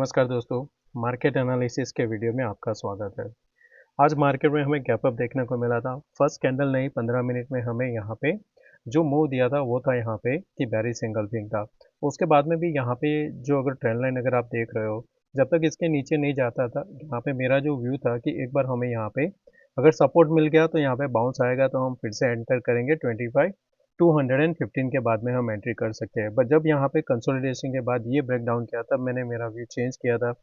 नमस्कार दोस्तों, market analysis के वीडियो में आपका स्वागत है। आज मार्केट में हमें गैप अप देखने को मिला था। फर्स्ट कैंडल नहीं 15 मिनट में हमें यहाँ पे जो मूव दिया था वो था यहाँ पे कि बेरिश एंगल्फिंग था। उसके बाद में भी यहाँ पे जो अगर ट्रेंड लाइन अगर आप देख रहे हो, जब तक इसके नीचे नहीं जाता था, यहाँ पे मेरा जो व्यू था कि एक बार हमें यहाँ पे अगर सपोर्ट मिल गया तो यहाँ पे बाउंस आएगा तो हम फिर से एंटर करेंगे 25,215 के बाद में हम एंट्री कर सकते हैं। बट जब यहाँ पे कंसोलिडेशन के बाद ये ब्रेक डाउन किया तब मैंने मेरा व्यू चेंज किया था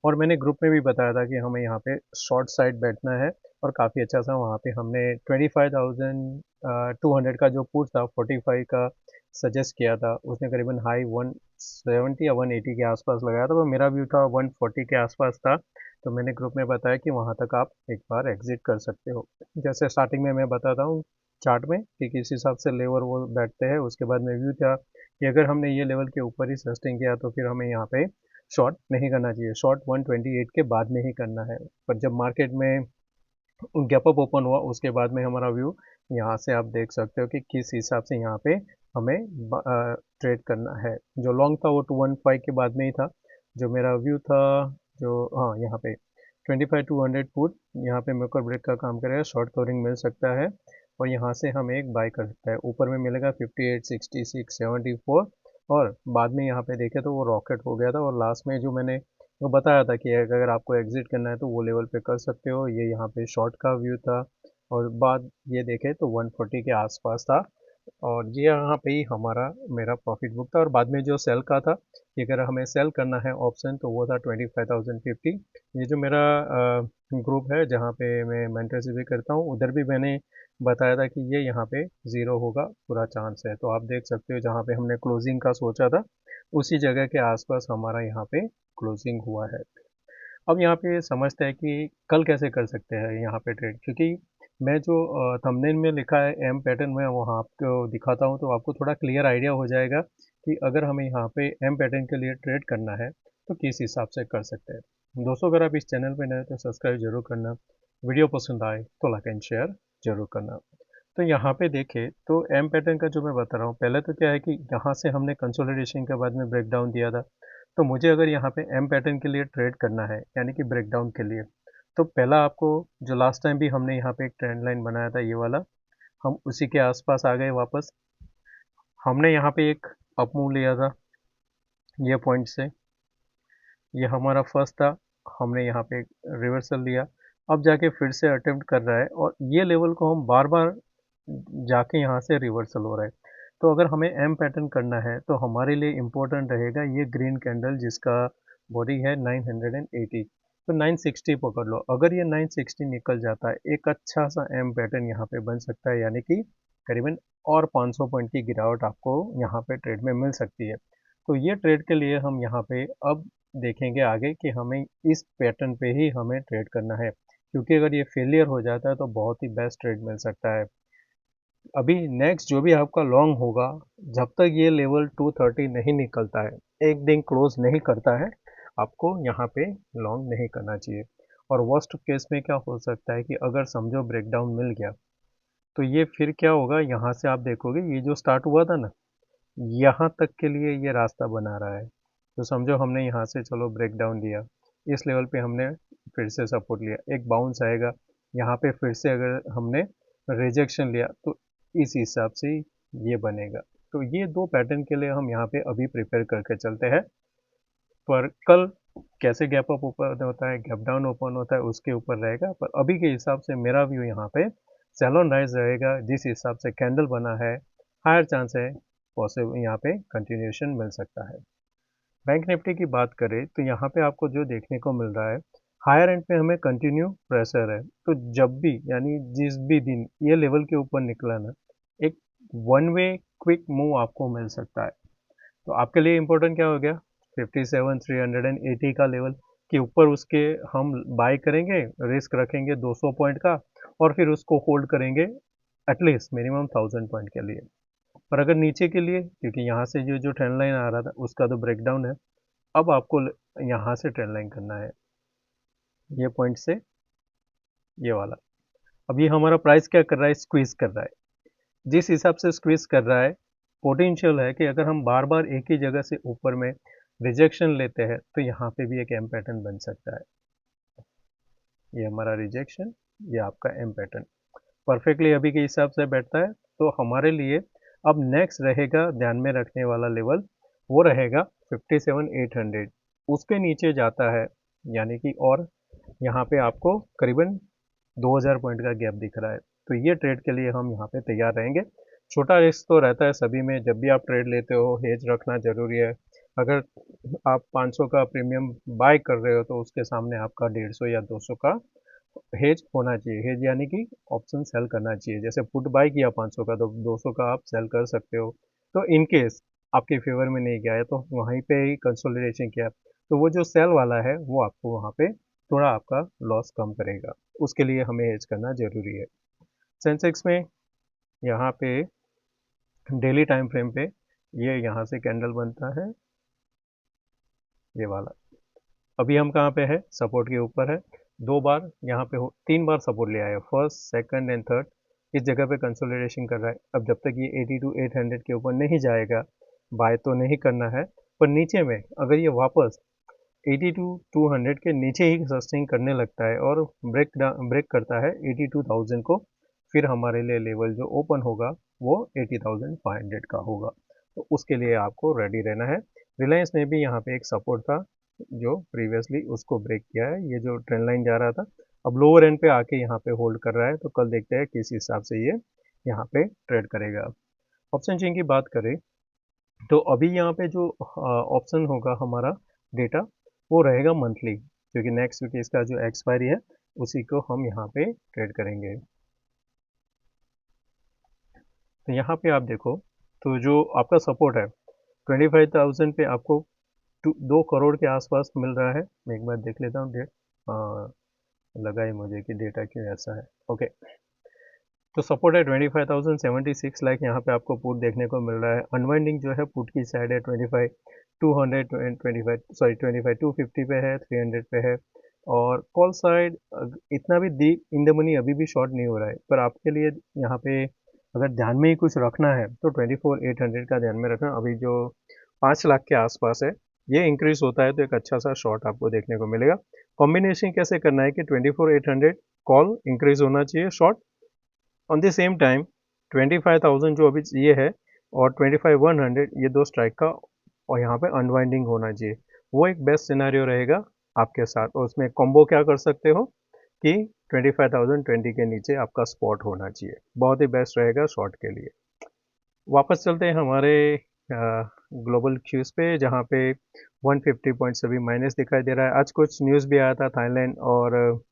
और मैंने ग्रुप में भी बताया था कि हमें यहाँ पे शॉर्ट साइड बैठना है और काफ़ी अच्छा सा वहाँ पे हमने 25,200 का जो पुट था 45 का सजेस्ट किया था। उसने करीबन हाई 170 या 180 के आसपास लगाया था, तो मेरा व्यू था 140 के आसपास था। तो मैंने ग्रुप में बताया कि वहाँ तक आप एक बार एग्जिट कर सकते हो। जैसे स्टार्टिंग में मैं बताता हूँ चार्ट में कि किस हिसाब से लेवल वो बैठते हैं। उसके बाद में व्यू था कि अगर हमने ये लेवल के ऊपर ही सस्टेन किया तो फिर हमें यहाँ पे शॉर्ट नहीं करना चाहिए। शॉर्ट 128 के बाद में ही करना है। पर जब मार्केट में गैप अप ओपन हुआ उसके बाद में हमारा व्यू यहाँ से आप देख सकते हो कि किस हिसाब से यहाँ पे हमें ट्रेड करना है। जो लॉन्ग था वो 215 के बाद में ही था। जो मेरा व्यू था जो हाँ यहाँ पे 25,200 पुट यहाँ पे मेकर ब्रेक का काम करेगा, शॉर्ट कवरिंग मिल सकता है और यहाँ से हम एक बाय कर सकते हैं। ऊपर में मिलेगा 58, 66, 74 और बाद में यहाँ पे देखे तो वो रॉकेट हो गया था और लास्ट में जो मैंने वो बताया था कि अगर आपको एग्जिट करना है तो वो लेवल पे कर सकते हो। ये यहाँ पे शॉर्ट का व्यू था और बाद ये देखे तो 140 के आसपास था और ये यहाँ पे ही हमारा मेरा प्रॉफिट बुक था। और बाद में जो सेल का था कि अगर हमें सेल करना है ऑप्शन तो वो था 25,050। ये जो मेरा ग्रुप है जहाँ पे मैं मेंटरशिप भी करता हूँ उधर भी मैंने बताया था कि ये यहाँ पे ज़ीरो होगा पूरा चांस है। तो आप देख सकते हो जहाँ पे हमने क्लोजिंग का सोचा था उसी जगह के आसपास हमारा यहाँ पे क्लोजिंग हुआ है। अब यहाँ पे समझते हैं कि कल कैसे कर सकते हैं यहाँ पे ट्रेड, क्योंकि मैं जो थंबनेल में लिखा है एम पैटर्न में वहाँ आपको दिखाता हूँ तो आपको थोड़ा क्लियर आइडिया हो जाएगा कि अगर हमें यहाँ पे एम पैटर्न के लिए ट्रेड करना है तो किस हिसाब से कर सकते हैं। दोस्तों अगर आप इस चैनल पे नए तो सब्सक्राइब जरूर करना, वीडियो पसंद आए तो लाइक एंड शेयर जरूर करना। तो यहाँ पे देखें तो एम पैटर्न का जो मैं बता रहा हूँ, पहले तो क्या है कि यहाँ से हमने कंसोलिडेशन के बाद में ब्रेकडाउन दिया था। तो मुझे अगर यहाँ पे एम पैटर्न के लिए ट्रेड करना है यानी कि ब्रेकडाउन के लिए, तो पहला आपको जो लास्ट टाइम भी हमने यहाँ पे एक ट्रेंड लाइन बनाया था ये वाला, हम उसी के आसपास आ गए वापस। हमने यहाँ पे एक अप मूव लिया था ये पॉइंट से, ये हमारा फर्स्ट था। हमने यहाँ पे एक रिवर्सल लिया, अब जाके फिर से अटेम्प्ट कर रहा है और ये लेवल को हम बार बार जाके यहाँ से रिवर्सल हो रहा है। तो अगर हमें एम पैटर्न करना है तो हमारे लिए इम्पोर्टेंट रहेगा ये ग्रीन कैंडल जिसका बॉडी है 980। तो 960 पकड़ लो, अगर ये 960 निकल जाता है एक अच्छा सा एम पैटर्न यहाँ पे बन सकता है, यानी कि करीबन और 500 पॉइंट की गिरावट आपको यहाँ पे ट्रेड में मिल सकती है। तो ये ट्रेड के लिए हम यहाँ पे अब देखेंगे आगे कि हमें इस पैटर्न पे ही हमें ट्रेड करना है, क्योंकि अगर ये फेलियर हो जाता है तो बहुत ही बेस्ट ट्रेड मिल सकता है। अभी नेक्स्ट जो भी आपका लॉन्ग होगा, जब तक ये लेवल 230 नहीं निकलता है, एक दिन क्लोज नहीं करता है, आपको यहाँ पे लॉन्ग नहीं करना चाहिए। और वर्स्ट केस में क्या हो सकता है कि अगर समझो ब्रेकडाउन मिल गया तो ये फिर क्या होगा, यहाँ से आप देखोगे ये जो स्टार्ट हुआ था ना, यहाँ तक के लिए ये रास्ता बना रहा है। तो समझो हमने यहाँ से चलो ब्रेक डाउन दिया, इस लेवल पे हमने फिर से सपोर्ट लिया, एक बाउंस आएगा, यहाँ पे फिर से अगर हमने रिजेक्शन लिया तो इस हिसाब से ये बनेगा। तो ये दो पैटर्न के लिए हम यहाँ पे अभी प्रिपेयर करके चलते हैं। पर कल कैसे गैप अप ओपन होता है, गैप डाउन ओपन होता है, उसके ऊपर रहेगा। पर अभी के हिसाब से मेरा व्यू यहाँ पे सेल ऑन राइज रहेगा। जिस हिसाब से कैंडल बना है, हायर चांस है पॉसिबल यहाँ पे कंटिन्यूएशन मिल सकता है। बैंक निफ्टी की बात करें तो यहाँ पे आपको जो देखने को मिल रहा है, हायर एंड पे हमें कंटिन्यू प्रेशर है। तो जब भी यानी जिस भी दिन ये लेवल के ऊपर निकला ना, एक वन वे क्विक मूव आपको मिल सकता है। तो आपके लिए इम्पोर्टेंट क्या हो गया, 57,380 का लेवल के ऊपर उसके हम बाय करेंगे, रिस्क रखेंगे 200 पॉइंट का और फिर उसको होल्ड करेंगे एटलीस्ट मिनिमम 1000 पॉइंट के लिए। पर अगर नीचे के लिए, क्योंकि यहाँ से जो जो ट्रेंड लाइन आ रहा था उसका तो ब्रेकडाउन है, अब आपको यहाँ से ट्रेंड लाइन करना है ये पॉइंट से ये वाला। अब ये हमारा प्राइस क्या कर रहा है, स्क्वीज कर रहा है। जिस हिसाब से स्क्वीज कर रहा है, पोटेंशियल है कि अगर हम बार बार एक ही जगह से ऊपर में रिजेक्शन लेते हैं तो यहाँ पे भी एक एम पैटर्न बन सकता है। ये हमारा रिजेक्शन, ये आपका एम पैटर्न परफेक्टली अभी के हिसाब से बैठता है। तो हमारे लिए अब नेक्स्ट रहेगा ध्यान में रखने वाला लेवल, वो रहेगा 57,800। उसके नीचे जाता है यानी कि, और यहाँ पे आपको करीबन 2000 पॉइंट का गैप दिख रहा है, तो ये ट्रेड के लिए हम यहाँ पे तैयार रहेंगे। छोटा रिस्क तो रहता है सभी में, जब भी आप ट्रेड लेते हो हेज रखना जरूरी है। अगर आप 500 का प्रीमियम बाय कर रहे हो तो उसके सामने आपका 150 या 200 का हेज होना चाहिए। हेज यानी कि ऑप्शन सेल करना चाहिए। जैसे पुट बाय किया 500 का तो 200 का आप सेल कर सकते हो। तो इन केस आपके फेवर में नहीं गया है तो वहीं पे ही कंसोलिडेशन किया, तो वो जो सेल वाला है वो आपको वहाँ पे थोड़ा आपका लॉस कम करेगा। उसके लिए हमें हेज करना जरूरी है। सेंसेक्स में यहाँ पे डेली टाइम फ्रेम पे ये यहाँ से कैंडल बनता है, ये वाला। अभी हम कहाँ पे है, सपोर्ट के ऊपर है। दो बार यहाँ पे हो, तीन बार सपोर्ट ले आया, फर्स्ट सेकंड एंड थर्ड। इस जगह पे कंसोलिडेशन कर रहा है। अब जब तक ये 82,800 के ऊपर नहीं जाएगा, बाय तो नहीं करना है। पर नीचे में अगर ये वापस 82,200 के नीचे ही सस्टेन करने लगता है और ब्रेक करता है 82,000 को, फिर हमारे लिए लेवल जो ओपन होगा वो 80,500 का होगा। तो उसके लिए आपको रेडी रहना है। रिलायंस ने भी यहाँ पे एक सपोर्ट था जो प्रीवियसली उसको ब्रेक किया है। ये जो ट्रेंड लाइन जा रहा था अब लोअर एंड पे आके यहाँ पे होल्ड कर रहा है, तो कल देखते हैं किस हिसाब से ये यहाँ पे ट्रेड करेगा। ऑप्शन चेन की बात करें तो अभी यहाँ पे जो ऑप्शन होगा हमारा डेटा, वो रहेगा मंथली, क्योंकि नेक्स्ट वीक इसका जो एक्सपायरी है उसी को हम यहाँ पे ट्रेड करेंगे। तो यहाँ पे आप देखो तो जो आपका सपोर्ट है 25,000 पे आपको 2 करोड़ के आसपास मिल रहा है। मैं एक बार देख लेता हूँ डेट, लगा ही मुझे कि डेटा क्यों ऐसा है। ओके, तो सपोर्ट है 25,076 लाख, यहाँ पे आपको पुट देखने को मिल रहा है। अनवाइंडिंग जो है पुट की साइड है 25,200 सॉरी 25,250 पे है, 300 पे है। और कॉल साइड इतना भी डीप इन द मनी अभी भी शॉर्ट नहीं हो रहा है, पर आपके लिए यहाँ पे अगर ध्यान में ही कुछ रखना है तो 24,800 का ध्यान में रखना। अभी जो 5 लाख के आसपास है, ये इंक्रीज होता है तो एक अच्छा सा शॉर्ट आपको देखने को मिलेगा। कॉम्बिनेशन कैसे करना है कि 24,800 कॉल इंक्रीज होना चाहिए short, on the same time 25,000 जो अभी ये है और 25,100 ये दो स्ट्राइक का, और यहाँ पे अनवाइंडिंग होना चाहिए। वो एक बेस्ट सिनेरियो रहेगा आपके साथ। और उसमें कॉम्बो क्या कर सकते हो कि 25,020 के नीचे आपका स्पॉट होना चाहिए, बहुत ही बेस्ट रहेगा शॉर्ट के लिए। वापस चलते हैं हमारे ग्लोबल क्यूज पे, जहाँ पे 150 पॉइंट्स अभी माइनस दिखाई दे रहा है। आज कुछ न्यूज़ भी आया था थाईलैंड और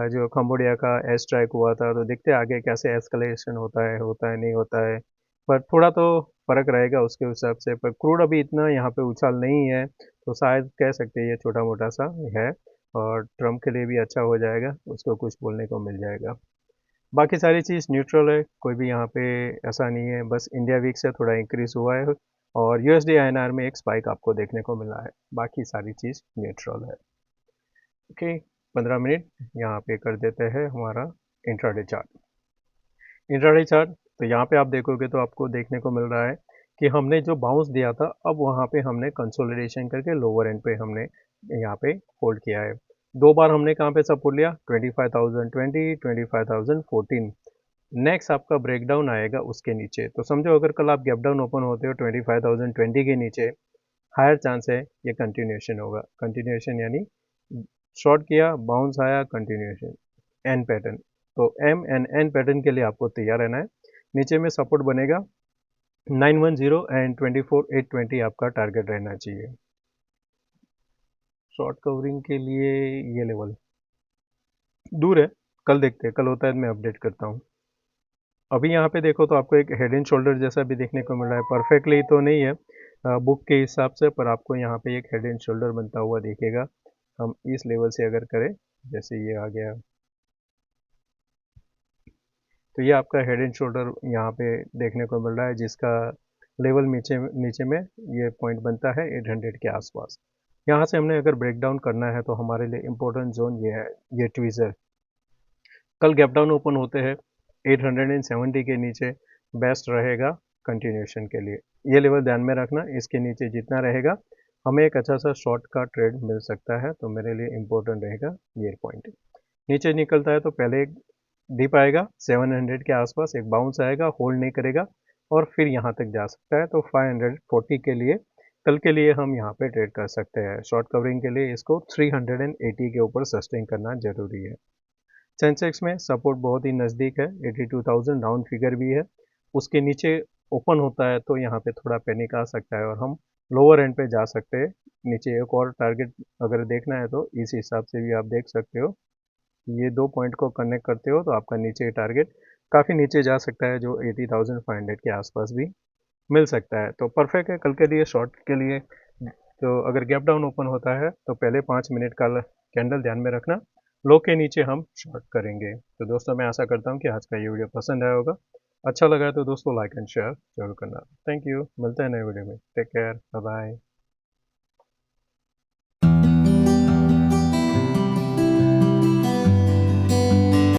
जो कंबोडिया का एयर स्ट्राइक हुआ था, तो देखते हैं आगे कैसे एस्केलेशन होता है नहीं होता है। पर थोड़ा तो फर्क रहेगा उसके हिसाब से। पर क्रूड अभी इतना यहाँ पे उछाल नहीं है, तो शायद कह सकते हैं ये छोटा मोटा सा है, और ट्रम्प के लिए भी अच्छा हो जाएगा, उसको कुछ बोलने को मिल जाएगा। बाकी सारी चीज़ न्यूट्रल है, कोई भी यहाँ पे ऐसा नहीं है। बस इंडिया वीक से थोड़ा इंक्रीज हुआ है और यूएसडी आईएनआर में एक स्पाइक आपको देखने को मिला है। बाकी सारी चीज़ न्यूट्रल है। ओके, 15 मिनट यहाँ पे कर देते हैं हमारा इंट्राडे चार्ट। इंट्राडे चार्ट, तो यहाँ पे आप देखोगे तो आपको देखने को मिल रहा है कि हमने जो बाउंस दिया था अब वहाँ पे हमने कंसोलिडेशन करके लोअर एंड पे हमने यहाँ पे होल्ड किया है। दो बार हमने कहाँ पे सपोर्ट लिया, 25,020, 25,014। नेक्स्ट आपका ब्रेकडाउन आएगा उसके नीचे। तो समझो अगर कल आप गैप डाउन ओपन होते हो 25,020 के नीचे, हायर चांस है ये कंटिन्यूएशन होगा। कंटिन्यूएशन यानी शॉर्ट किया, बाउंस आया, कंटिन्यूएशन, एन पैटर्न। तो एम एंड एन पैटर्न के लिए आपको तैयार रहना है। नीचे में सपोर्ट बनेगा 910 एंड 24,820 आपका टारगेट रहना चाहिए। शॉर्ट कवरिंग के लिए ये लेवल दूर है, कल देखते हैं, कल होता है तो मैं अपडेट करता हूँ। अभी यहाँ पे देखो तो आपको एक हेड एंड शोल्डर जैसा भी देखने को मिल रहा है। परफेक्टली तो नहीं है बुक के हिसाब से, पर आपको यहाँ पे एक हेड एंड शोल्डर बनता हुआ दिखेगा। हम इस लेवल से अगर करें, जैसे ये आ गया, तो ये आपका हेड एंड शोल्डर यहाँ पे देखने को मिल रहा है, जिसका लेवल नीचे नीचे में ये पॉइंट बनता है 800 के आसपास। यहाँ से हमने अगर ब्रेक डाउन करना है तो हमारे लिए इम्पोर्टेंट जोन ये है, ये ट्वीजर। कल गैप डाउन ओपन होते हैं 870 के नीचे, बेस्ट रहेगा कंटिन्यूशन के लिए। ये लेवल ध्यान में रखना, इसके नीचे जितना रहेगा हमें एक अच्छा सा शॉर्ट का ट्रेड मिल सकता है। तो मेरे लिए इम्पोर्टेंट रहेगा ये पॉइंट। नीचे निकलता है तो पहले एक डिप आएगा 700 के आसपास, एक बाउंस आएगा, होल्ड नहीं करेगा और फिर यहाँ तक जा सकता है। तो 540 के लिए कल के लिए हम यहाँ पे ट्रेड कर सकते हैं। शॉर्ट कवरिंग के लिए इसको 380 के ऊपर सस्टेन करना जरूरी है। सेंसेक्स में सपोर्ट बहुत ही नज़दीक है, 82,000 डाउन फिगर भी है। उसके नीचे ओपन होता है तो यहाँ पे थोड़ा पैनिक आ सकता है और हम लोअर एंड पे जा सकते हैं। नीचे एक और टारगेट अगर देखना है तो इस हिसाब से भी आप देख सकते हो। ये दो पॉइंट को कनेक्ट करते हो तो आपका नीचे टारगेट काफ़ी नीचे जा सकता है, जो 80,500 के आसपास भी मिल सकता है। तो परफेक्ट है कल के लिए शॉर्ट के लिए। तो अगर गैप डाउन ओपन होता है तो पहले 5 मिनट का कैंडल ध्यान में रखना, लो के नीचे हम शॉर्ट करेंगे। तो दोस्तों मैं आशा करता हूँ कि आज का ये वीडियो पसंद आया होगा। अच्छा लगा है तो दोस्तों लाइक एंड शेयर जरूर करना। थैंक यू, मिलते हैं नए वीडियो में। Take care, bye bye.